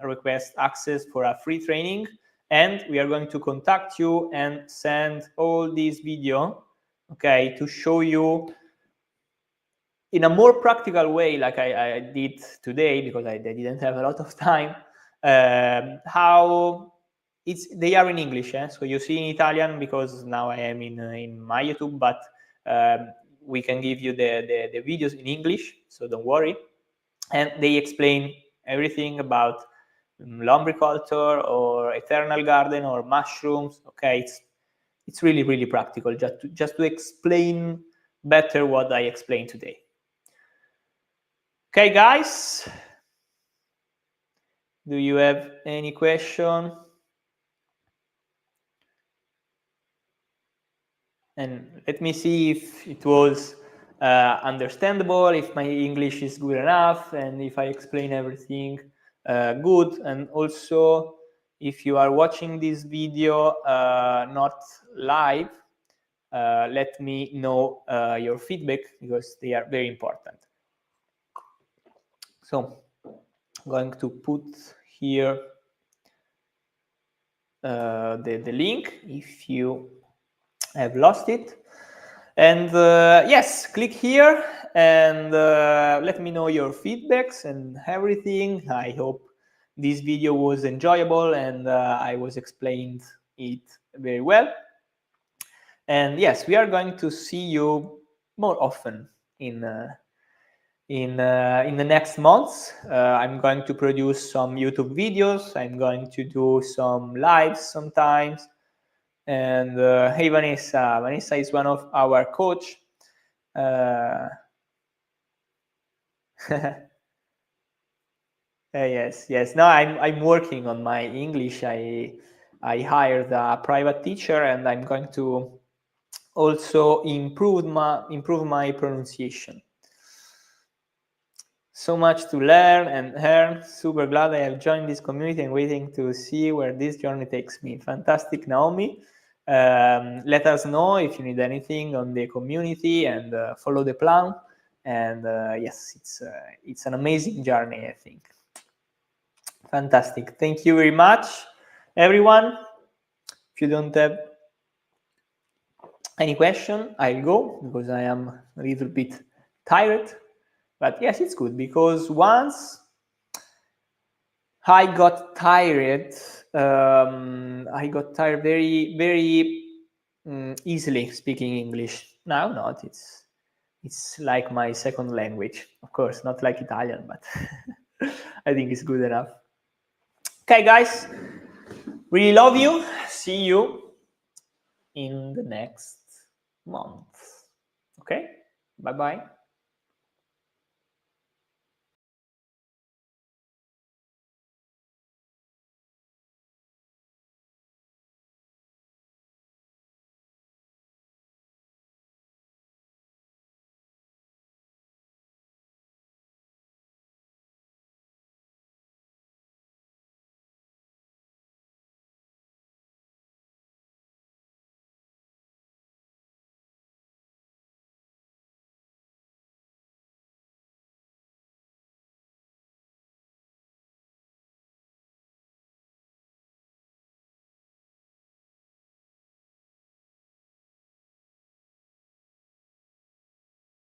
Speaker 1: request access for a free training, and we are going to contact you and send all this video, okay, to show you in a more practical way, like I did today, because I didn't have a lot of time, how they are in English. So you see in Italian, because now I am in my YouTube, but we can give you the videos in English, so don't worry. And they explain everything about lombriculture or eternal garden or mushrooms. Okay, it's really, really practical, just to explain better what I explained today. Okay, guys, do you have any question? And let me see if it was understandable, if my English is good enough, and if I explain everything good. And also, if you are watching this video not live, let me know your feedback, because they are very important. So I'm going to put here the link if you have lost it. And yes, click here and let me know your feedbacks and everything. I hope this video was enjoyable and I was explained it very well. And yes, we are going to see you more often in the next months. I'm going to produce some YouTube videos. I'm going to do some lives sometimes. And hey, Vanessa is one of our coach. Yes. No, I'm working on my English. I hired a private teacher, and I'm going to also improve my pronunciation. So much to learn and earn. Super glad I have joined this community and waiting to see where this journey takes me. Fantastic, Naomi. Let us know if you need anything on the community, and follow the plan. And yes, it's an amazing journey, I think. Fantastic. Thank you very much, everyone. If you don't have any question, I'll go, because I am a little bit tired. But yes, it's good, because once I got tired very, very easily speaking English. Now not. It's like my second language. Of course, not like Italian, but I think it's good enough. Okay, guys, really love you. See you in the next month. Okay, bye-bye.